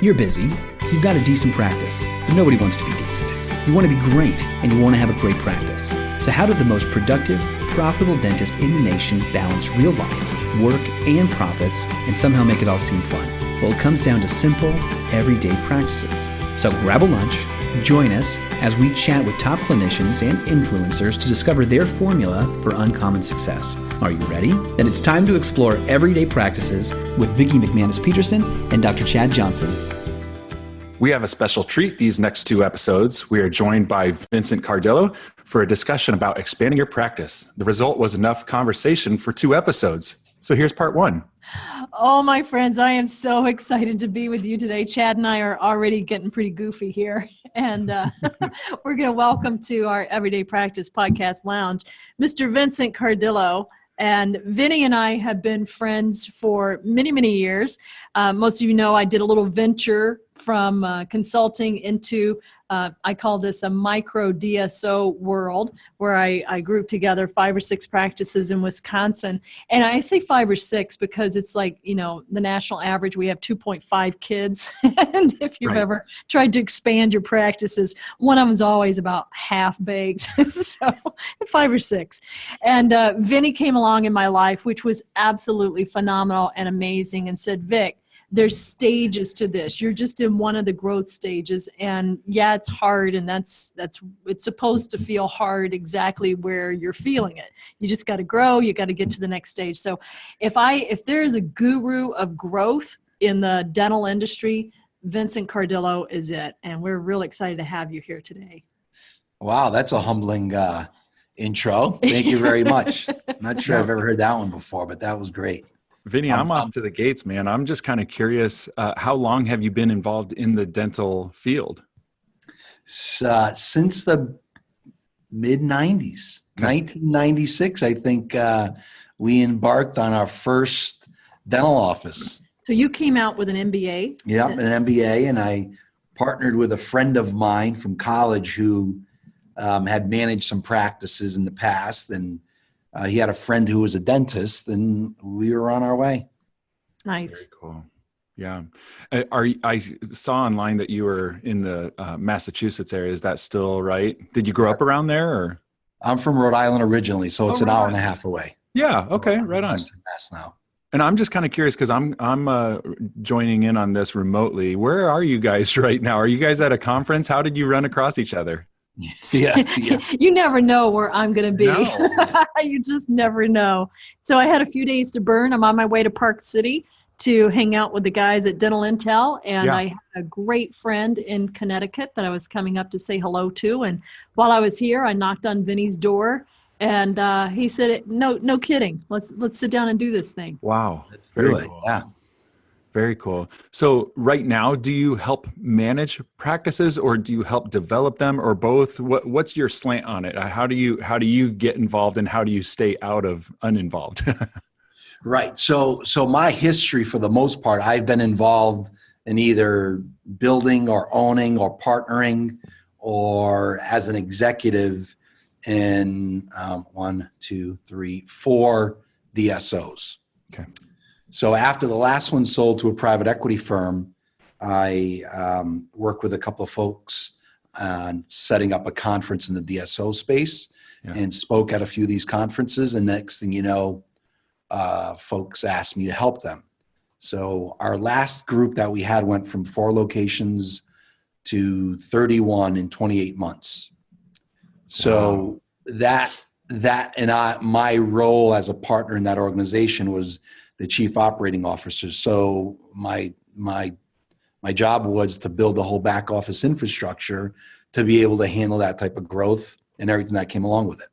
You're busy, you've got a decent practice, but nobody wants to be decent. You want to be great, and you want to have a great practice. So how did the most productive, profitable dentist in the nation balance real life, work, and profits, and somehow make it all seem fun? Well, it comes down to simple, everyday practices. So grab a lunch, join us as we chat with top clinicians and influencers to discover their formula for uncommon success. Are you ready? Then it's time to explore everyday practices with Vicki McManus-Peterson and Dr. Chad Johnson. We have a special treat these next two episodes. We are joined by Vincent Cardillo for a discussion about expanding your practice. The result was enough conversation for 2 episodes. So here's part 1. Oh, my friends, I am so excited to be with you today. Chad and I are already getting pretty goofy here. And we're going to welcome to our Everyday Practice Podcast Lounge, Mr. Vincent Cardillo. And Vinny and I have been friends for many, many years. Most of you know I did a little venture from consulting into, I call this a micro DSO world, where I grouped together 5 or 6 practices in Wisconsin. And I say 5 or 6 because it's like, you know, the national average, we have 2.5 kids. And if you've ever tried to expand your practices, one of them is always about half baked. So 5 or 6. And Vinny came along in my life, which was absolutely phenomenal and amazing, and said, Vic, there's stages to this. You're just in one of the growth stages, and yeah, it's hard, and it's supposed to feel hard exactly where you're feeling it. You just got to grow. You got to get to the next stage. So if there's a guru of growth in the dental industry, Vincent Cardillo is it, and we're real excited to have you here today. Wow, that's a humbling intro. Thank you very much. Not sure I've ever heard that one before, but that was great. Vinny, I'm off to the gates, man. I'm just kind of curious, how long have you been involved in the dental field? Since the mid-90s, 1996, I think we embarked on our first dental office. So you came out with an MBA? Yeah, an MBA, and I partnered with a friend of mine from college who had managed some practices in the past, and he had a friend who was a dentist, and we were on our way. Nice. Very cool. Yeah. I saw online that you were in the Massachusetts area. Is that still right? Did you grow up around there? Or? I'm from Rhode Island originally, so it's an hour and a half away. Yeah. Okay. Right on. Mass now. And I'm just kind of curious because I'm joining in on this remotely. Where are you guys right now? Are you guys at a conference? How did you run across each other? Yeah. You never know where I'm going to be. No. You just never know. So I had a few days to burn. I'm on my way to Park City to hang out with the guys at Dental Intel. And I had a great friend in Connecticut that I was coming up to say hello to. And while I was here, I knocked on Vinny's door, and he said, no kidding. Let's sit down and do this thing. Wow. That's very really cool. Yeah. Very cool. So right now, do you help manage practices, or do you help develop them, or both? What's your slant on it? How do you get involved, and how do you stay out of uninvolved? Right. So my history, for the most part, I've been involved in either building or owning or partnering, or as an executive in 4 DSOs. Okay. So after the last one sold to a private equity firm, I worked with a couple of folks on setting up a conference in the DSO space, and spoke at a few of these conferences. And next thing you know, folks asked me to help them. So our last group that we had went from 4 locations to 31 in 28 months. So wow. that and my role as a partner in that organization was the chief operating officer. So my job was to build the whole back office infrastructure to be able to handle that type of growth and everything that came along with it.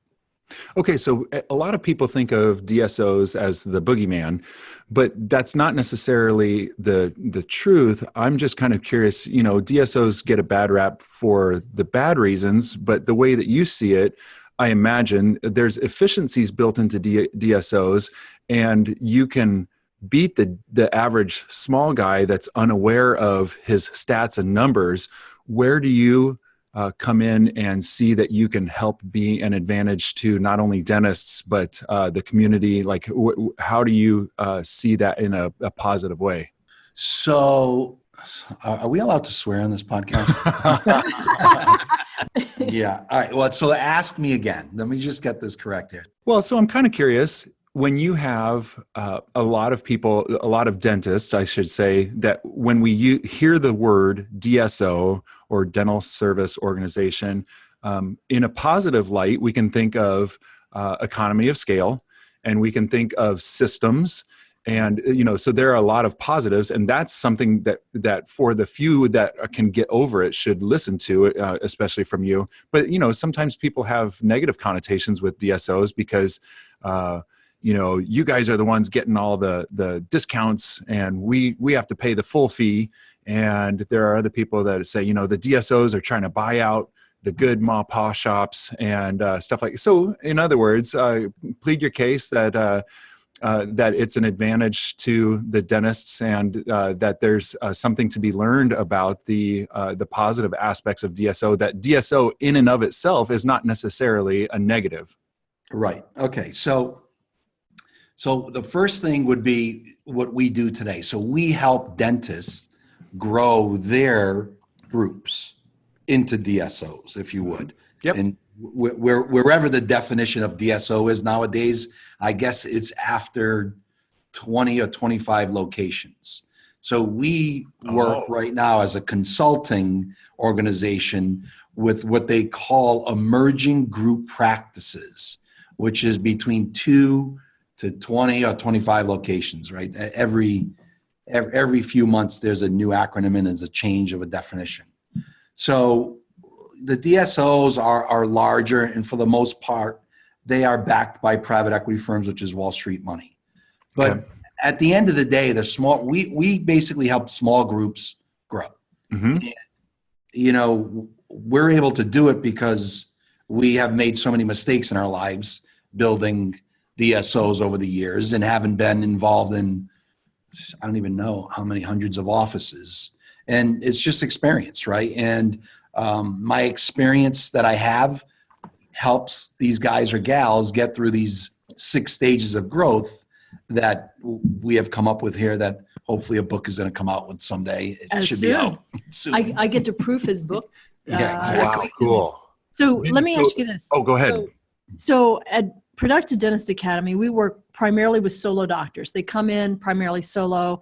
Okay, so a lot of people think of DSOs as the boogeyman, but that's not necessarily the truth. I'm just kind of curious, you know, DSOs get a bad rap for the bad reasons, but the way that you see it, I imagine there's efficiencies built into DSOs, and you can beat the average small guy that's unaware of his stats and numbers. Where do you come in and see that you can help be an advantage to not only dentists, but the community? Like, how do you see that in a positive way? So Are we allowed to swear on this podcast? Yeah. All right. Well, so ask me again. Let me just get this correct here. Well, so I'm kind of curious, when you have a lot of people, a lot of dentists, I should say, that when we hear the word DSO or dental service organization, in a positive light, we can think of economy of scale, and we can think of systems. And, so there are a lot of positives, and that's something that for the few that can get over it should listen to, especially from you. But, sometimes people have negative connotations with DSOs because, you guys are the ones getting all the discounts, and we have to pay the full fee. And there are other people that say, the DSOs are trying to buy out the good ma pa shops and stuff like. So in other words, plead your case that it's an advantage to the dentists, and that there's something to be learned about the positive aspects of DSO. That DSO in and of itself is not necessarily a negative. Right. Okay. So the first thing would be what we do today. So we help dentists grow their groups into DSOs, if you would. Yep. And wherever the definition of DSO is nowadays, I guess it's after 20 or 25 locations. So we work right now as a consulting organization with what they call emerging group practices, which is between 2 to 20 or 25 locations, right? Every few months, there's a new acronym and there's a change of a definition. So the DSOs are larger, and for the most part, they are backed by private equity firms, which is Wall Street money. But at the end of the day, we basically help small groups grow. Mm-hmm. And, we're able to do it because we have made so many mistakes in our lives building DSOs over the years, and haven't been involved in, I don't even know how many hundreds of offices. And it's just experience, right? And my experience that I have helps these guys or gals get through these 6 stages of growth that we have come up with here, that hopefully a book is going to come out with someday. It should be out soon. I get to proof his book. Yeah, exactly. Wow, cool. So let me ask you this. Oh, go ahead. So at Productive Dentist Academy, we work primarily with solo doctors. They come in primarily solo.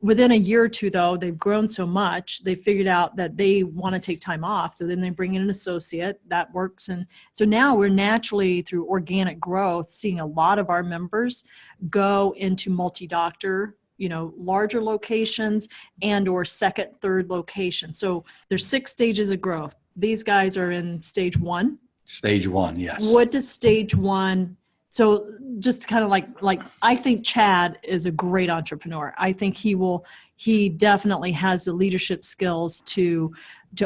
Within a year or two, though, they've grown so much, they figured out that they want to take time off. So then they bring in an associate. That works. And so now we're naturally, through organic growth, seeing a lot of our members go into multi-doctor, larger locations and or second, third location. So there's 6 stages of growth. These guys are in stage 1. Stage 1, yes. What does stage 1? So just kind of like I think Chad is a great entrepreneur. I think he definitely has the leadership skills to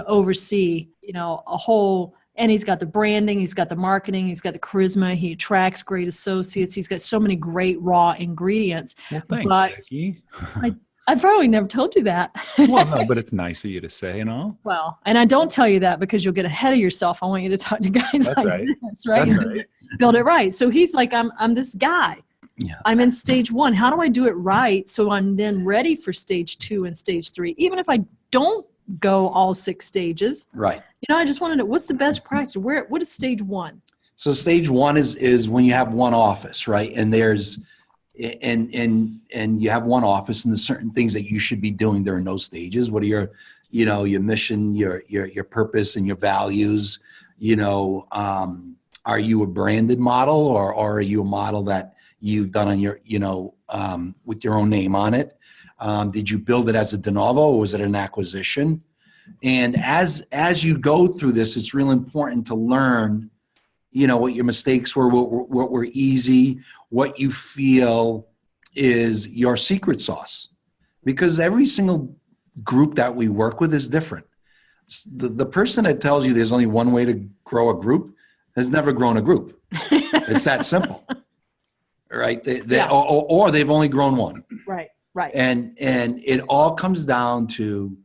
oversee, a whole, and he's got the branding, he's got the marketing, he's got the charisma, he attracts great associates. He's got so many great raw ingredients. Well, thanks, Becky. I probably never told you that. Well, no, but it's nice of you to say and all. Well, and I don't tell you that because you'll get ahead of yourself. I want you to talk to guys That's like right. this, right? That's right. Build it right. So he's like, I'm this guy. Yeah. I'm in stage 1. How do I do it right so I'm then ready for stage 2 and stage 3? Even if I don't go all 6 stages. Right. I just want to know, what's the best practice? What is stage 1? So stage 1 is when you have one office, right? And there's and you have one office, and there's certain things that you should be doing during those stages. What are your mission, your purpose, and your values? Are you a branded model, or are you a model that you've done on your, with your own name on it? Did you build it as a de novo, or was it an acquisition? And as you go through this, it's really important to learn, what your mistakes were, what were easy, what you feel is your secret sauce. Because every single group that we work with is different. The person that tells you there's only one way to grow a group has never grown a group. It's that simple, right? Or they've only grown one. Right. And it all comes down to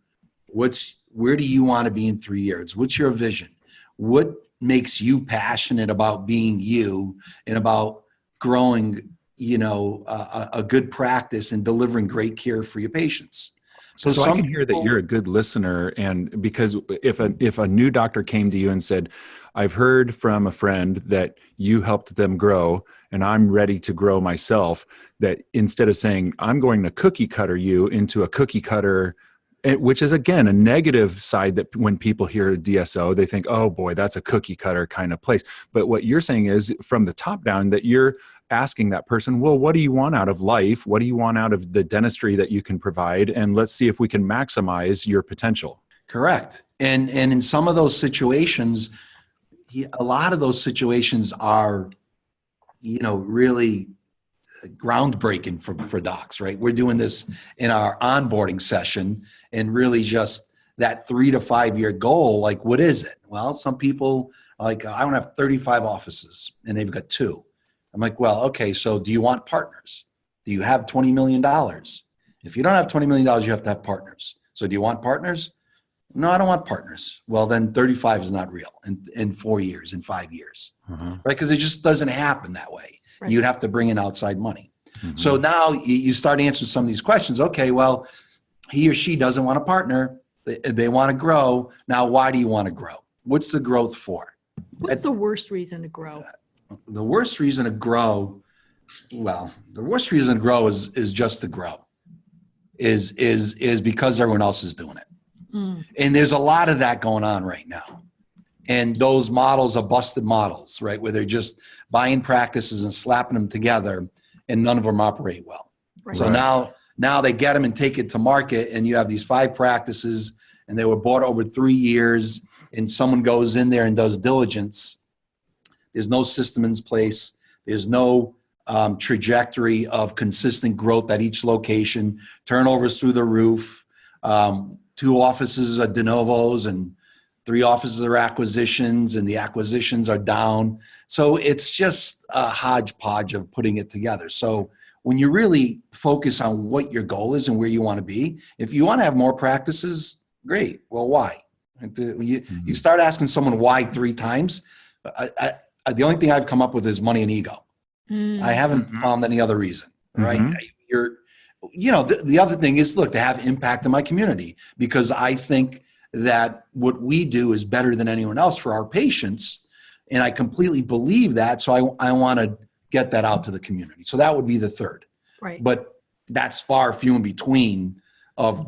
where do you want to be in 3 years? What's your vision? What makes you passionate about being you and about growing, a good practice and delivering great care for your patients? So I can hear that you're a good listener, and because if a new doctor came to you and said, "I've heard from a friend that you helped them grow, and I'm ready to grow myself," that instead of saying, "I'm going to cookie cutter you into a cookie cutter," which is again a negative side, that when people hear DSO, they think, "Oh boy, that's a cookie cutter kind of place." But what you're saying is, from the top down, that you're asking that person, well, what do you want out of life? What do you want out of the dentistry that you can provide? And let's see if we can maximize your potential. Correct. And in some of those situations, a lot of those situations are, really groundbreaking for docs, right? We're doing this in our onboarding session, and really just that 3 to 5 year goal. Like, what is it? Well, some people like, I want to have 35 offices and they've got 2. I'm like, well, okay, so do you want partners? Do you have $20 million? If you don't have $20 million, you have to have partners. So do you want partners? No, I don't want partners. Well, then 35 is not real in 4 years, in 5 years, right? Because it just doesn't happen that way. Right. You'd have to bring in outside money. So now you start answering some of these questions. Okay, well, he or she doesn't want a partner. They want to grow. Now, why do you want to grow? What's the growth for? What's the worst reason to grow? The worst reason to grow, is just to grow, is because everyone else is doing it. And there's a lot of that going on right now. And those models are busted models, right? Where they're just buying practices and slapping them together, and none of them operate well. Right. So now they get them and take it to market, and you have these 5 practices, and they were bought over 3 years, and someone goes in there and does diligence. There's no system in place. There's no trajectory of consistent growth at each location. Turnovers through the roof. 2 offices are de novos and 3 offices are acquisitions, and the acquisitions are down. So it's just a hodgepodge of putting it together. So when you really focus on what your goal is and where you want to be, if you want to have more practices, great. Well, why? You start asking someone why 3 times. The only thing I've come up with is money and ego. I haven't found any other reason, right? The other thing is, look, to have impact in my community, because I think that what we do is better than anyone else for our patients. And I completely believe that. So I want to get that out to the community. So that would be the third. Right. But that's far few in between of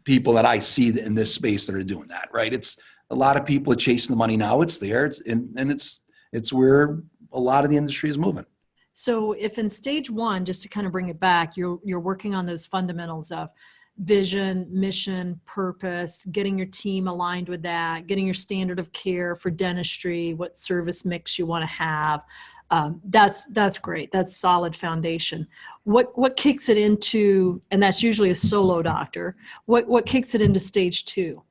people that I see in this space that are doing that, right? It's a lot of people are chasing the money now. It's there. It's where a lot of the industry is moving. So if in stage 1, just to kind of bring it back, you're working on those fundamentals of vision, mission, purpose, getting your team aligned with that, getting your standard of care for dentistry, what service mix you want to have. That's great. That's solid foundation. What kicks it into, and that's usually a solo doctor, what kicks it into stage 2?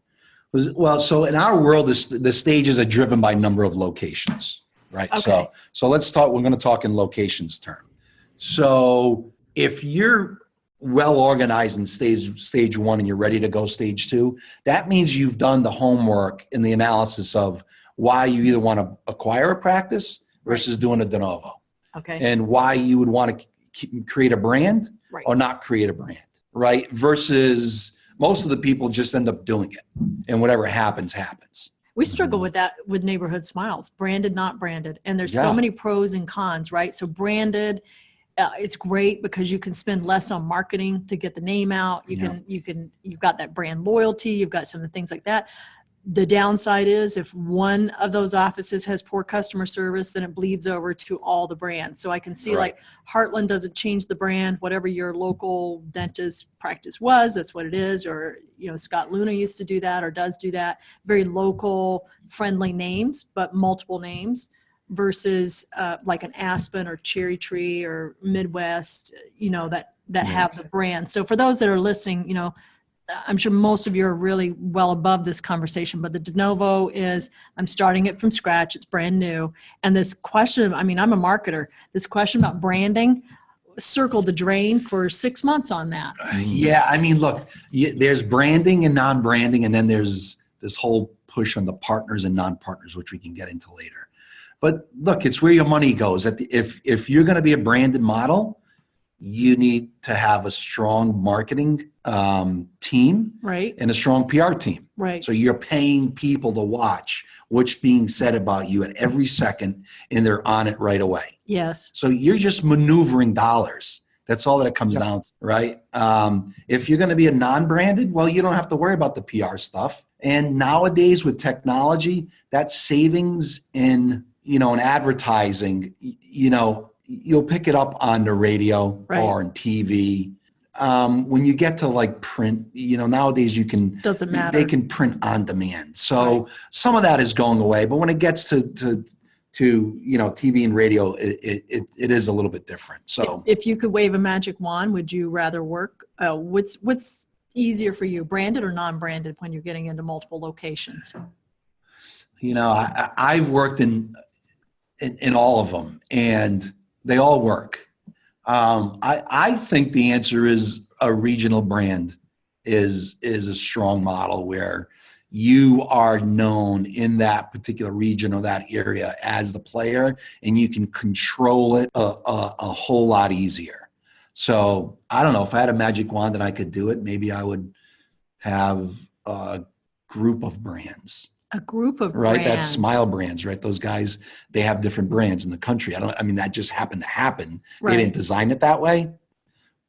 Well, so in our world, the stages are driven by number of locations, right? Okay. So let's talk, we're going to talk in locations term. So if you're well organized in stage 1 and you're ready to go stage 2, that means you've done the homework and the analysis of why you either want to acquire a practice versus doing a de novo. Okay. And why you would want to create a brand or not create a brand, right? Versus most of the people just end up doing it, and whatever happens, happens. We struggle with that with Neighborhood Smiles, branded, not branded. And there's so many pros and cons, right? So branded, it's great because you can spend less on marketing to get the name out. You've got that brand loyalty. You've got some of the things like that. The downside is if one of those offices has poor customer service, then it bleeds over to all the brands. So I can see like Heartland doesn't change the brand, whatever your local dentist practice was, that's what it is. Or, Scott Luna used to do that or does do that. Very local friendly names, but multiple names versus like an Aspen or Cherry Tree or Midwest, that have the brand. So for those that are listening, I'm sure most of you are really well above this conversation, but the de novo is, I'm starting it from scratch. It's brand new. And this question, I'm a marketer, this question about branding circled the drain for 6 months on that. Yeah. Look, there's branding and non-branding, and then there's this whole push on the partners and non-partners, which we can get into later. But look, it's where your money goes. If you're going to be a branded model, you need to have a strong marketing team Right. and a strong PR team. Right. So you're paying people to watch what's being said about you at every second, and they're on it right away. Yes. So you're just maneuvering dollars. That's all that it comes Yep. down to, right? If you're going to be a non-branded, well, you don't have to worry about the PR stuff. And nowadays with technology, that savings in, in advertising, you'll pick it up on the radio Right. or on TV. When you get to like print, nowadays you can, Doesn't matter. they can print on demand. So some of that is going away, but when it gets to TV and radio, it is a little bit different. So If you could wave a magic wand, would you rather work? What's easier for you, branded or non-branded, when you're getting into multiple locations? I've worked in all of them, and they all work. I think the answer is a regional brand is a strong model where you are known in that particular region or that area as the player, and you can control it a whole lot easier. So I don't know, if I had a magic wand and I could do it, maybe I would have a group of brands. A group of Right, brands. that's Smile Brands, right? Those guys, they have different brands in the country. That just happened to happen. Right. They didn't design it that way,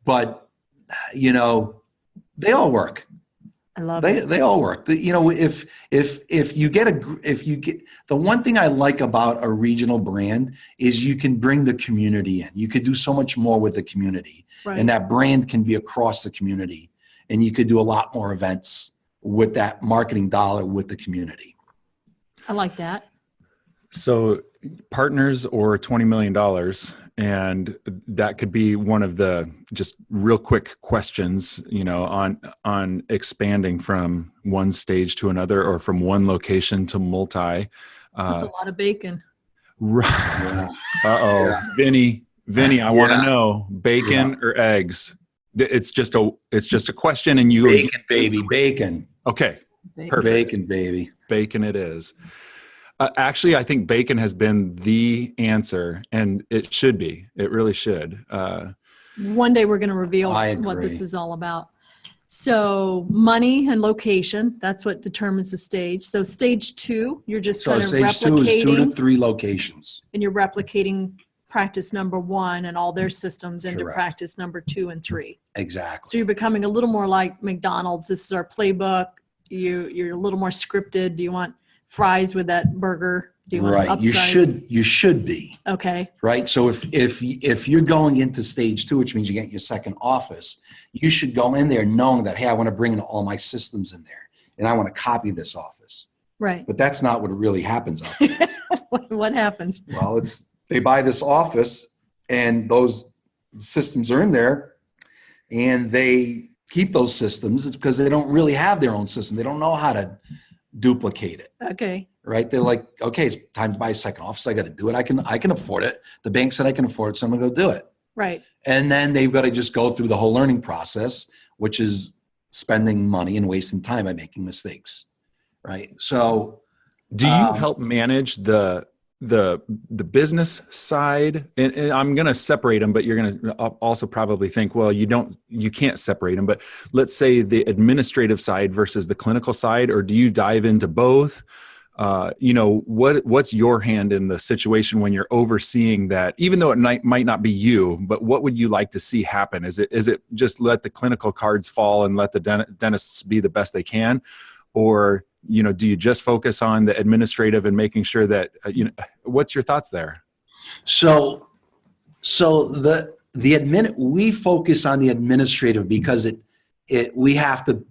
but they all work. I love it. They all work. If you get the one thing I like about a regional brand is you can bring the community in. You could do so much more with the community, Right. and that brand can be across the community, and you could do a lot more events with that marketing dollar with the community. I like that. So partners or $20 million, and that could be one of the just real quick questions, on expanding from one stage to another or from one location to multi. That's a lot of bacon. Right. Yeah. Uh-oh. Yeah. Vinny, I want to Yeah. know, bacon or eggs? It's just a question, and you Bacon, baby, bacon. Okay. Bacon. Perfect. Bacon, baby. Bacon it is. Actually, I think bacon has been the answer, and it should be. It really should. One day we're going to reveal I what this agree. is all about. So money and location, that's what determines the stage. So stage 2, you're just So kind of stage 2 is 2 to replicating, 3 locations. and you're replicating practice number 1 and all their systems into Correct. practice number 2 and 3. Exactly. So you're becoming a little more like McDonald's. This is our playbook. You're a little more scripted. Do you want fries with that burger? Do you want Right. upside? You should be. Okay. Right. So if you're going into stage 2, which means you get your second office, you should go in there knowing that, hey, I want to bring in all my systems in there, and I want to copy this office. Right. But that's not what really happens out there. What happens? Well, they buy this office, and those systems are in there, and they keep those systems. It's because they don't really have their own system. They don't know how to duplicate it. Okay. Right? They're like, okay, it's time to buy a second office. I got to do it. I can afford it. The bank said I can afford it, so I'm going to go do it. Right. And then they've got to just go through the whole learning process, which is spending money and wasting time by making mistakes. Right? So, Do you help manage the business side? And I'm going to separate them, but you're going to also probably think, well, you can't separate them. But let's say the administrative side versus the clinical side, or do you dive into both? What's your hand in the situation when you're overseeing that, even though it might not be you, but what would you like to see happen? Is it just let the clinical cards fall and let the dentists be the best they can? Or, do you just focus on the administrative and making sure that, what's your thoughts there? So we focus on the administrative because we have to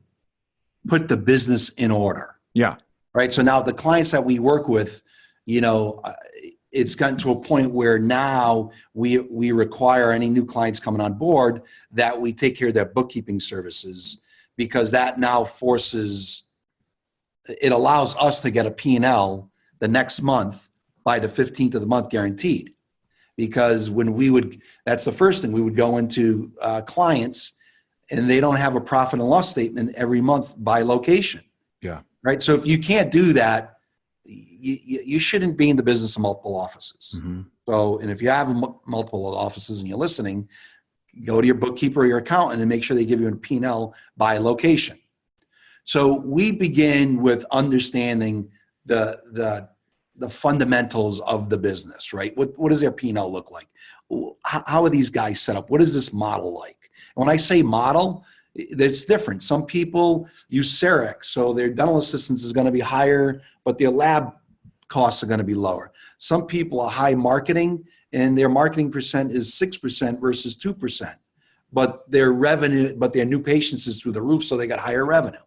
put the business in order. Yeah. Right. So now the clients that we work with, it's gotten to a point where now we require any new clients coming on board that we take care of their bookkeeping services, because that now it allows us to get a P&L the next month by the 15th of the month guaranteed. Because that's the first thing, we would go into clients and they don't have a profit and loss statement every month by location. Yeah. Right. So if you can't do that, you shouldn't be in the business of multiple offices. Mm-hmm. So, and if you have multiple offices and you're listening, go to your bookkeeper or your accountant and make sure they give you a P&L by location. So we begin with understanding the fundamentals of the business, right? What does their P&L look like? How are these guys set up? What is this model like? And when I say model, it's different. Some people use Cerex, so their dental assistance is going to be higher, but their lab costs are going to be lower. Some people are high marketing, and their marketing percent is 6% versus 2%. But their revenue, but their new patients is through the roof, so they got higher revenue.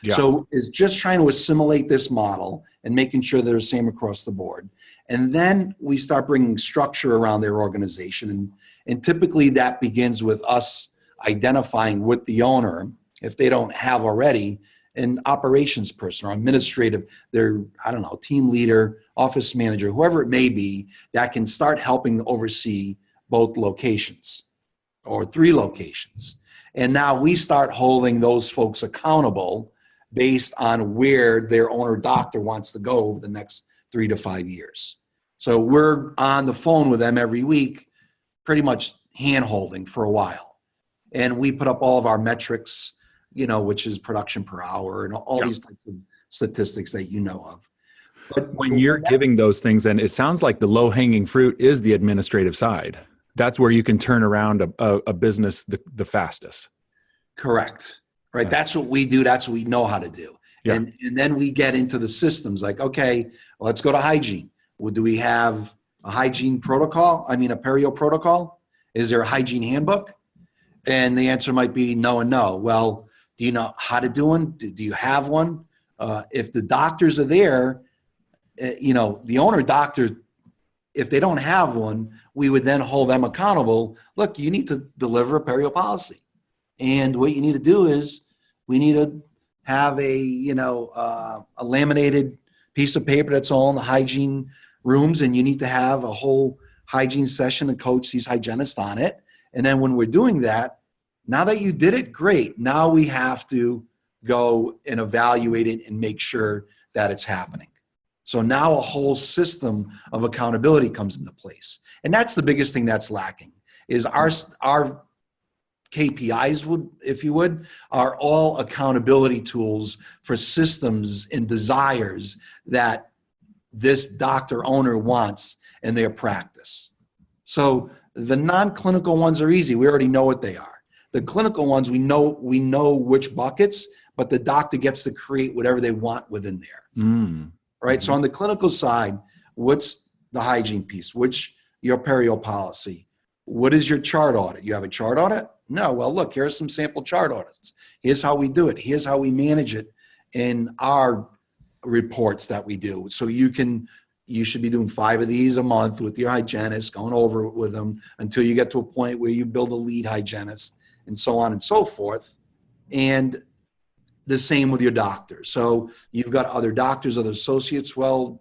Yeah. So it's just trying to assimilate this model and making sure they're the same across the board. And then we start bringing structure around their organization. And typically that begins with us identifying with the owner, if they don't have already, an operations person or administrative, their, team leader, office manager, whoever it may be, that can start helping oversee both locations or 3 locations. And now we start holding those folks accountable based on where their owner doctor wants to go over the next 3 to 5 years. So we're on the phone with them every week, pretty much hand-holding for a while. And we put up all of our metrics, which is production per hour and all these types of statistics that you know of. But when you're giving those things, then it sounds like the low-hanging fruit is the administrative side. That's where you can turn around a business the fastest. Correct. Right. Yeah. That's what we do. That's what we know how to do. Yeah. And then we get into the systems like, okay, well, let's go to hygiene. Well, do we have a hygiene protocol? A perio protocol? Is there a hygiene handbook? And the answer might be no and no. Well, do you know how to do one? Do you have one? If the doctors are there, the owner doctor, if they don't have one, we would then hold them accountable. Look, you need to deliver a perio policy. And what you need to do is we need to have a laminated piece of paper that's all in the hygiene rooms, and you need to have a whole hygiene session and coach these hygienists on it. And then when we're doing that, now that you did it, great. Now we have to go and evaluate it and make sure that it's happening. So now a whole system of accountability comes into place. And that's the biggest thing that's lacking is our KPIs, if you would, are all accountability tools for systems and desires that this doctor owner wants in their practice. So the non-clinical ones are easy. We already know what they are. The clinical ones, we know which buckets, but the doctor gets to create whatever they want within there. Right? So on the clinical side, what's the hygiene piece? What's your perio policy? What is your chart audit? You have a chart audit? No. Well, look, here's some sample chart audits. Here's how we do it. Here's how we manage it in our reports that we do. So you should be doing 5 of these a month with your hygienist, going over it with them until you get to a point where you build a lead hygienist and so on and so forth. And the same with your doctor. So you've got other doctors, other associates. Well,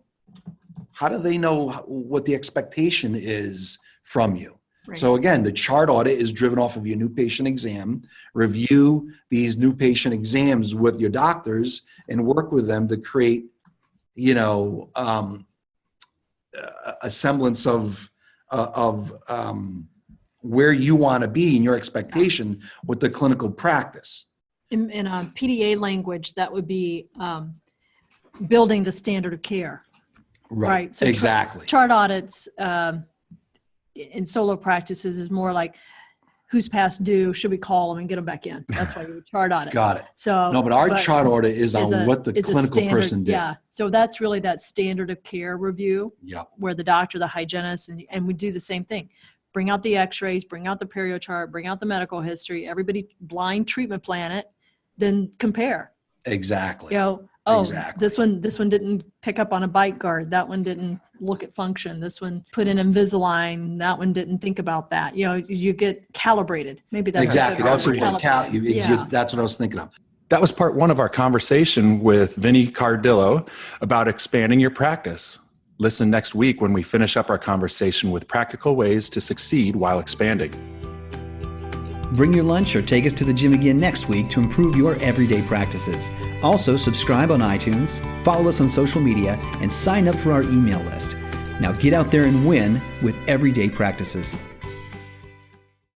how do they know what the expectation is from you? Right. So again, the chart audit is driven off of your new patient exam. Review these new patient exams with your doctors and work with them to create, a semblance of where you want to be in your expectation with the clinical practice. In a PDA language, that would be building the standard of care. Right. So exactly. Chart audits in solo practices is more like who's past due, should we call them and get them back in? That's why you would chart audit. Got it. So no, but our chart audit is on what the clinical person did. Yeah. So that's really that standard of care review. Yep. Where the doctor, the hygienist, and we do the same thing. Bring out the x-rays, bring out the perio chart, bring out the medical history, everybody blind treatment plan it, then compare. Exactly. Exactly. This one didn't pick up on a bite guard. That one didn't look at function. This one put in Invisalign. That one didn't think about that. You get calibrated. Maybe that's exactly. That's what I was thinking of. That was part 1 of our conversation with Vincent Cardillo about expanding your practice. Listen next week when we finish up our conversation with practical ways to succeed while expanding. Bring your lunch or take us to the gym again next week to improve your everyday practices. Also, subscribe on iTunes, follow us on social media, and sign up for our email list. Now get out there and win with everyday practices.